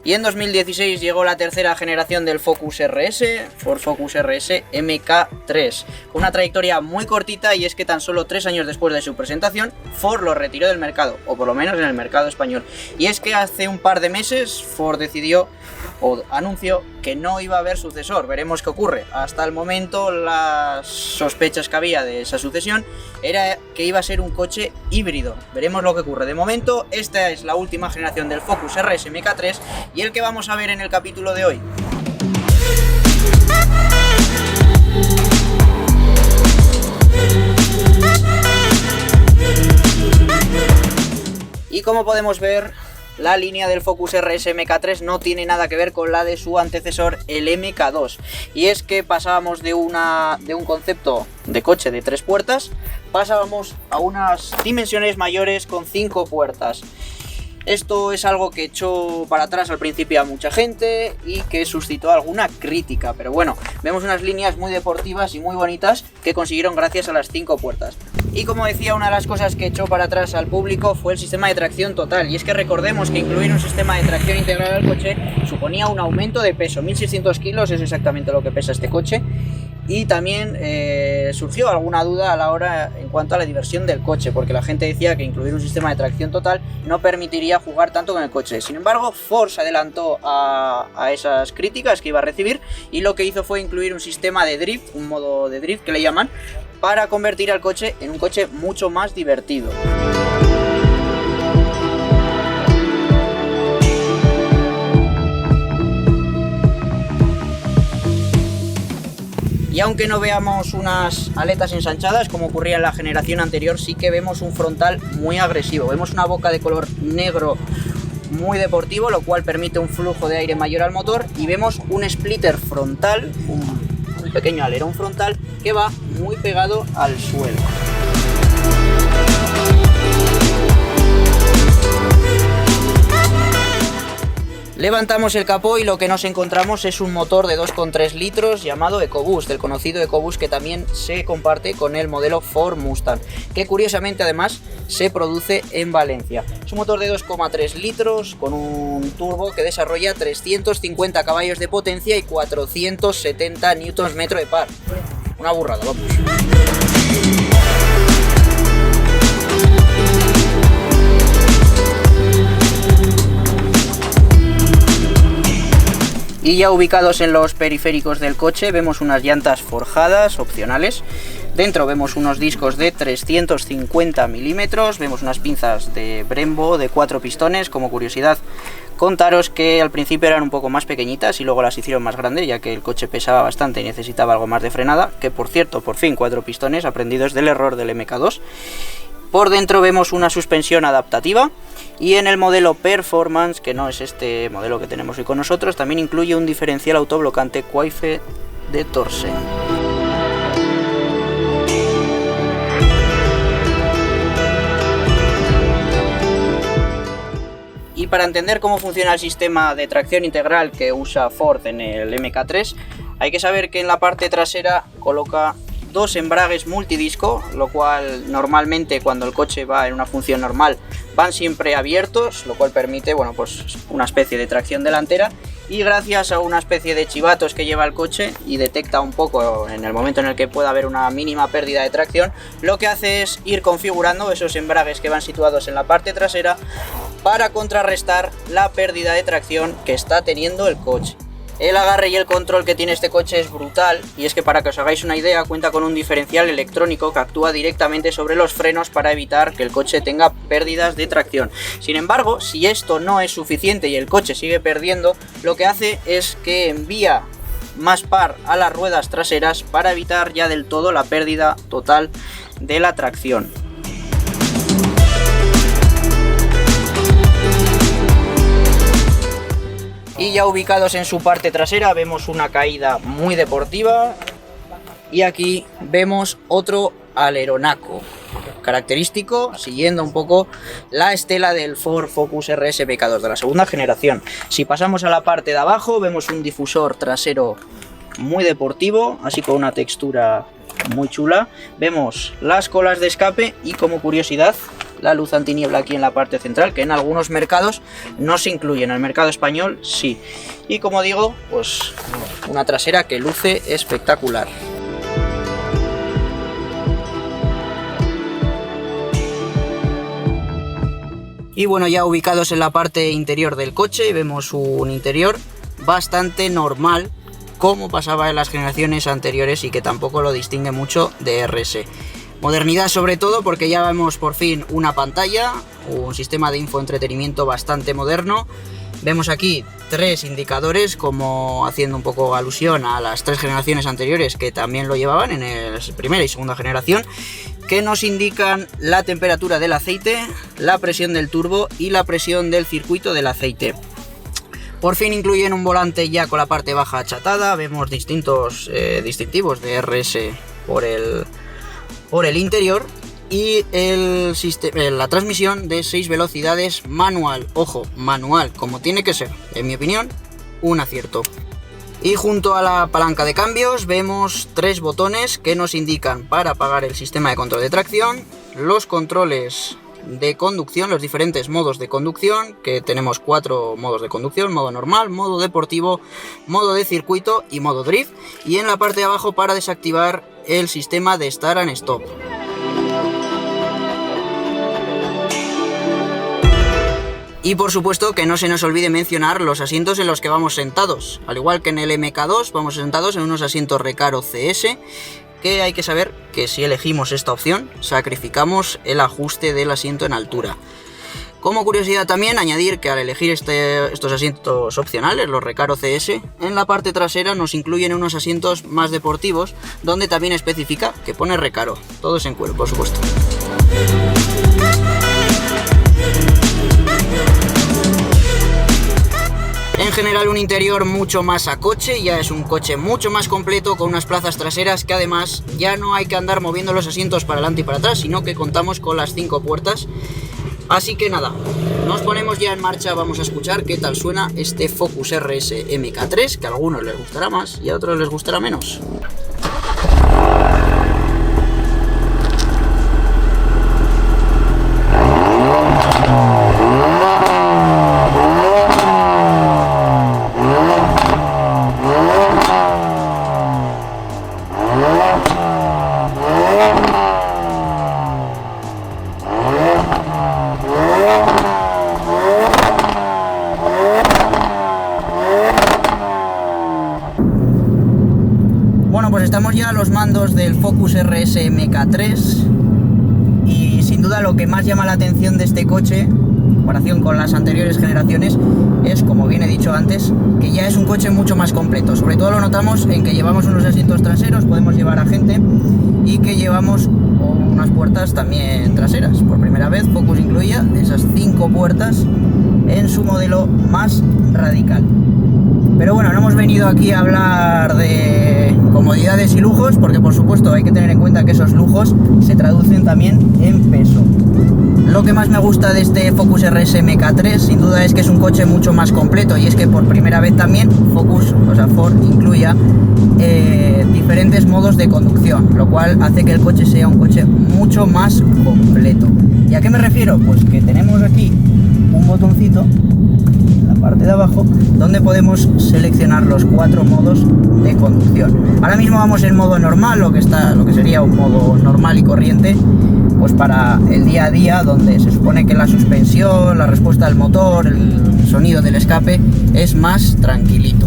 Y en 2016 llegó la tercera generación del Focus RS, Ford Focus RS MK3, con una trayectoria muy cortita, y es que tan solo 3 años después de su presentación, Ford lo retiró del mercado, o por lo menos en el mercado español. Y es que hace un par de meses Ford decidió o anunció que no iba a haber sucesor. Veremos qué ocurre. Hasta el momento las sospechas que había de esa sucesión era que iba a ser un coche híbrido. Veremos lo que ocurre. De momento esta es la última generación del Focus RS MK3 y el que vamos a ver en el capítulo de hoy. Y como podemos ver, la línea del Focus RS MK3 no tiene nada que ver con la de su antecesor, el MK2. Y es que pasábamos de un concepto de coche de 3 puertas, pasábamos a unas dimensiones mayores con 5 puertas. Esto es algo que echó para atrás al principio a mucha gente y que suscitó alguna crítica, pero bueno, vemos unas líneas muy deportivas y muy bonitas que consiguieron gracias a las 5 puertas. Y como decía, una de las cosas que echó para atrás al público fue el sistema de tracción total, y es que recordemos que incluir un sistema de tracción integral al coche suponía un aumento de peso. 1600 kilos es exactamente lo que pesa este coche. Y también surgió alguna duda a la hora en cuanto a la diversión del coche, porque la gente decía que incluir un sistema de tracción total no permitiría jugar tanto con el coche. Sin embargo, Ford se adelantó a esas críticas que iba a recibir y lo que hizo fue incluir un sistema de drift, un modo de drift que le llaman, para convertir al coche en un coche mucho más divertido. Y aunque no veamos unas aletas ensanchadas como ocurría en la generación anterior, sí que vemos un frontal muy agresivo. Vemos una boca de color negro muy deportivo, lo cual permite un flujo de aire mayor al motor, y vemos un splitter frontal, un pequeño alerón frontal que va muy pegado al suelo. Levantamos el capó y lo que nos encontramos es un motor de 2,3 litros llamado EcoBoost, el conocido EcoBoost, que también se comparte con el modelo Ford Mustang, que curiosamente además se produce en Valencia. Es un motor de 2,3 litros con un turbo que desarrolla 350 caballos de potencia y 470 Nm de par. Una burrada, vamos. Y ya ubicados en los periféricos del coche vemos unas llantas forjadas opcionales. Dentro vemos unos discos de 350 milímetros, vemos unas pinzas de Brembo de 4 pistones. Como curiosidad, contaros que al principio eran un poco más pequeñitas y luego las hicieron más grandes, ya que el coche pesaba bastante y necesitaba algo más de frenada, que por cierto, por fin 4 pistones, aprendidos del error del MK2. Por dentro vemos una suspensión adaptativa, y en el modelo Performance, que no es este modelo que tenemos hoy con nosotros, también incluye un diferencial autoblocante Quaife de Torsen. Y para entender cómo funciona el sistema de tracción integral que usa Ford en el MK3, hay que saber que en la parte trasera coloca 2 embragues multidisco, lo cual normalmente cuando el coche va en una función normal van siempre abiertos, lo cual permite, bueno, pues una especie de tracción delantera, y gracias a una especie de chivatos que lleva el coche y detecta un poco en el momento en el que pueda haber una mínima pérdida de tracción, lo que hace es ir configurando esos embragues que van situados en la parte trasera para contrarrestar la pérdida de tracción que está teniendo el coche. El agarre y el control que tiene este coche es brutal, y es que, para que os hagáis una idea, cuenta con un diferencial electrónico que actúa directamente sobre los frenos para evitar que el coche tenga pérdidas de tracción. Sin embargo, si esto no es suficiente y el coche sigue perdiendo, lo que hace es que envía más par a las ruedas traseras para evitar ya del todo la pérdida total de la tracción. Y ya ubicados en su parte trasera vemos una caída muy deportiva, y aquí vemos otro aleronaco característico, siguiendo un poco la estela del Ford Focus RS MK2 de la segunda generación. Si pasamos a la parte de abajo vemos un difusor trasero muy deportivo, así con una textura muy chula. Vemos las colas de escape y, como curiosidad, la luz antiniebla aquí en la parte central, que en algunos mercados no se incluye, en el mercado español sí. Y como digo, pues una trasera que luce espectacular. Y bueno, ya ubicados en la parte interior del coche, vemos un interior bastante normal, como pasaba en las generaciones anteriores y que tampoco lo distingue mucho de RS. Modernidad sobre todo porque ya vemos por fin una pantalla, un sistema de infoentretenimiento bastante moderno. Vemos aquí 3 indicadores, como haciendo un poco alusión a las 3 generaciones anteriores que también lo llevaban en el primera y segunda generación, que nos indican la temperatura del aceite, la presión del turbo y la presión del circuito del aceite. Por fin incluyen un volante ya con la parte baja achatada, vemos distintos distintivos de RS por el interior y la transmisión de 6 velocidades manual, ojo, manual, como tiene que ser, en mi opinión, un acierto. Y junto a la palanca de cambios vemos 3 botones que nos indican para apagar el sistema de control de tracción, los controles de conducción, los diferentes modos de conducción, que tenemos 4 modos de conducción: modo normal, modo deportivo, modo de circuito y modo drift, y en la parte de abajo para desactivar el sistema de start and stop. Y por supuesto que no se nos olvide mencionar los asientos en los que vamos sentados. Al igual que en el MK2, vamos sentados en unos asientos Recaro CS, que hay que saber que si elegimos esta opción, sacrificamos el ajuste del asiento en altura. Como curiosidad también, añadir que al elegir estos asientos opcionales, los Recaro CS, en la parte trasera nos incluyen unos asientos más deportivos, donde también especifica que pone Recaro. Todo es en cuero, por supuesto. En general un interior mucho más a coche, ya es un coche mucho más completo con unas plazas traseras que además ya no hay que andar moviendo los asientos para adelante y para atrás, sino que contamos con las 5 puertas. Así que nada, nos ponemos ya en marcha, vamos a escuchar qué tal suena este Focus RS MK3, que a algunos les gustará más y a otros les gustará menos. Bueno, pues estamos ya a los mandos del Focus RS MK3 y sin duda lo que más llama la atención de este coche, en comparación con las anteriores generaciones, es, como bien he dicho antes, que ya es un coche mucho más completo. Sobre todo lo notamos en que llevamos unos asientos traseros, podemos llevar a gente, y que llevamos unas puertas también traseras. Por primera vez Focus incluía esas 5 puertas en su modelo más radical. Pero bueno, no hemos venido aquí a hablar de comodidades y lujos, porque por supuesto hay que tener en cuenta que esos lujos se traducen también en peso. Lo que más me gusta de este Focus RS MK3 sin duda es que es un coche mucho más completo, y es que por primera vez también Ford incluya diferentes modos de conducción, lo cual hace que el coche sea un coche mucho más completo. ¿Y a qué me refiero? Pues que tenemos aquí un botoncito en la parte de abajo donde podemos seleccionar los 4 modos de conducción. Ahora mismo vamos en modo normal, lo que sería un modo normal y corriente, pues para el día a día, donde se supone que la suspensión, la respuesta del motor, el sonido del escape es más tranquilito.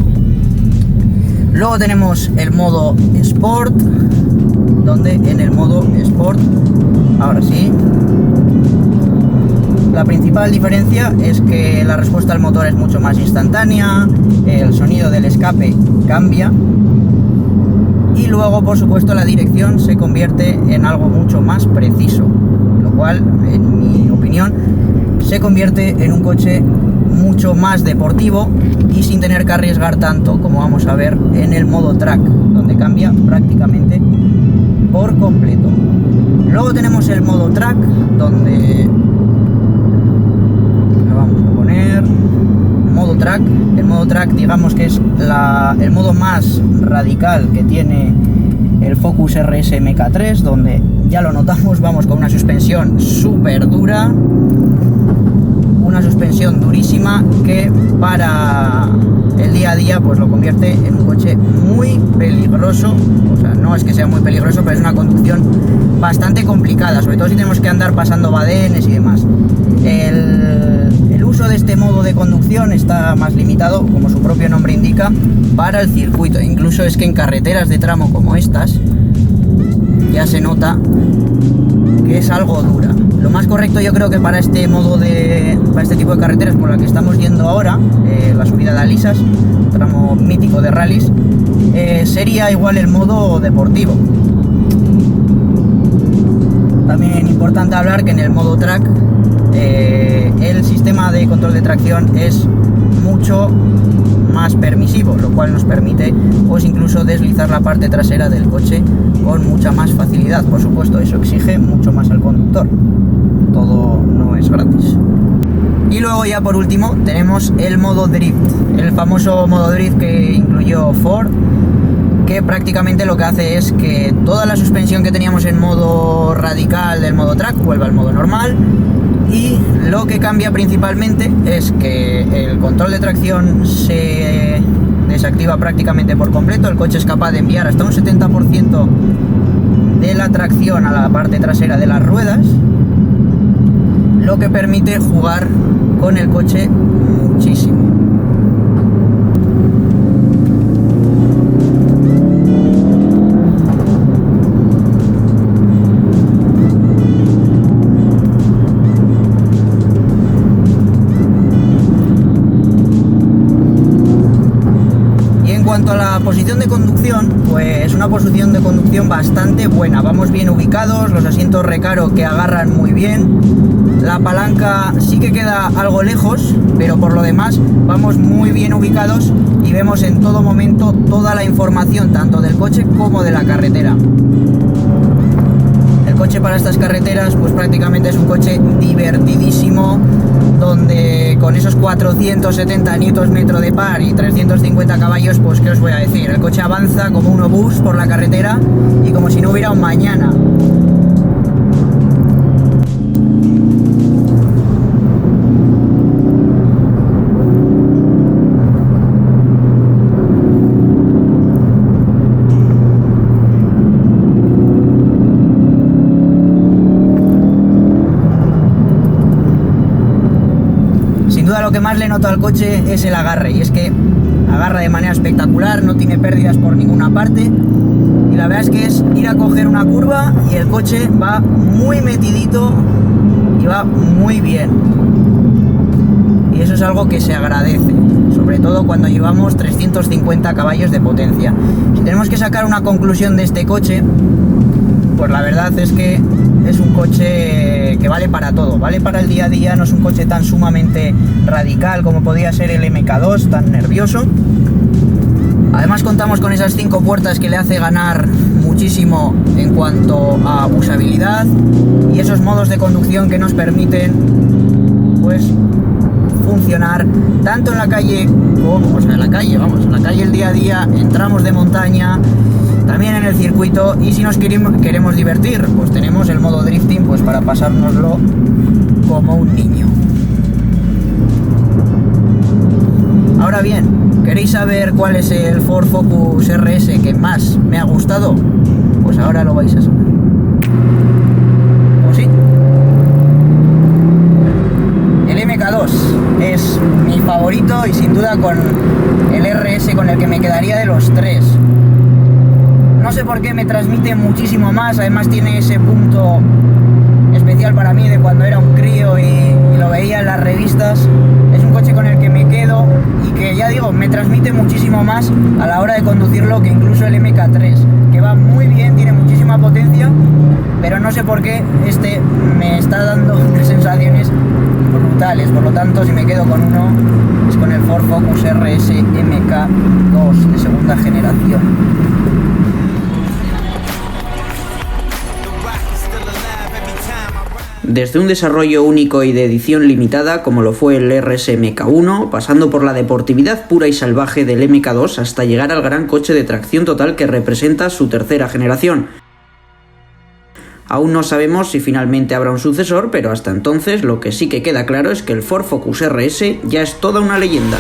Luego tenemos el modo Sport, donde en el modo Sport, ahora sí, la principal diferencia es que la respuesta al motor es mucho más instantánea, el sonido del escape cambia, y luego por supuesto la dirección se convierte en algo mucho más preciso, lo cual en mi opinión se convierte en un coche mucho más deportivo y sin tener que arriesgar tanto, como vamos a ver en el modo track, donde cambia prácticamente por completo. Luego tenemos el modo track, donde lo vamos a poner modo track. El modo track, digamos que es el modo más radical que tiene el Focus RS MK3, donde ya lo notamos, vamos con una suspensión súper dura, una suspensión durísima que para el día a día pues lo convierte en un coche muy peligroso. O sea, no es que sea muy peligroso, pero es una conducción bastante complicada, sobre todo si tenemos que andar pasando badenes y demás. El uso de este modo de conducción está más limitado, como su propio nombre indica, para el circuito. Incluso es que en carreteras de tramo como estas ya se nota que es algo dura. Lo más correcto yo creo que para este tipo de carreteras por la que estamos yendo ahora, la subida de Alisas, tramo mítico de rallies, sería igual el modo deportivo. También importante hablar que en el modo track el sistema de control de tracción es mucho más permisivo, lo cual nos permite pues incluso deslizar la parte trasera del coche con mucha más facilidad. Por supuesto, eso exige mucho más al conductor, todo no es gratis. Y luego ya por último tenemos el modo drift, el famoso modo drift que incluyó Ford, que prácticamente lo que hace es que toda la suspensión que teníamos en modo radical del modo track vuelva al modo normal, y lo que cambia principalmente es que el control de tracción se desactiva prácticamente por completo. El coche es capaz de enviar hasta un 70% de la tracción a la parte trasera de las ruedas, lo que permite jugar con el coche muchísimo. En cuanto a la posición de conducción, pues una posición de conducción bastante buena. Vamos bien ubicados, los asientos recaro que agarran muy bien. La palanca sí que queda algo lejos, pero por lo demás vamos muy bien ubicados y vemos en todo momento toda la información, tanto del coche como de la carretera. El coche para estas carreteras pues prácticamente es un coche divertidísimo, donde con esos 470 Nm de par y 350 caballos, pues qué os voy a decir, el coche avanza como un obús por la carretera y como si no hubiera un mañana. Lo que más le noto al coche es el agarre, y es que agarra de manera espectacular, no tiene pérdidas por ninguna parte, y la verdad es que es ir a coger una curva y el coche va muy metidito y va muy bien, y eso es algo que se agradece, sobre todo cuando llevamos 350 caballos de potencia. Si tenemos que sacar una conclusión de este coche, pues la verdad es que es un coche que vale para todo, vale para el día a día, no es un coche tan sumamente radical como podía ser el MK2, tan nervioso. Además contamos con esas 5 puertas que le hace ganar muchísimo en cuanto a usabilidad, y esos modos de conducción que nos permiten pues funcionar tanto en la calle como, o sea, en la calle el día a día, en tramos de montaña, también en el circuito, y si nos queremos divertir, pues tenemos el modo drifting pues para pasárnoslo como un niño. Ahora bien, ¿queréis saber cuál es el Ford Focus RS que más me ha gustado? Pues ahora lo vais a saber. ¿O sí? El MK2 es mi favorito y sin duda con el RS con el que me quedaría de los tres. No sé por qué me transmite muchísimo más, además tiene ese punto especial para mí de cuando era un crío y lo veía en las revistas. Es un coche con el que me quedo y que, ya digo, me transmite muchísimo más a la hora de conducirlo que incluso el MK3, que va muy bien, tiene muchísima potencia, pero no sé por qué este me está dando unas sensaciones brutales. Por lo tanto, si me quedo con uno, es con el Ford Focus RS MK2 de segunda generación. Desde un desarrollo único y de edición limitada como lo fue el RS MK1, pasando por la deportividad pura y salvaje del MK2 hasta llegar al gran coche de tracción total que representa su tercera generación. Aún no sabemos si finalmente habrá un sucesor, pero hasta entonces lo que sí que queda claro es que el Ford Focus RS ya es toda una leyenda.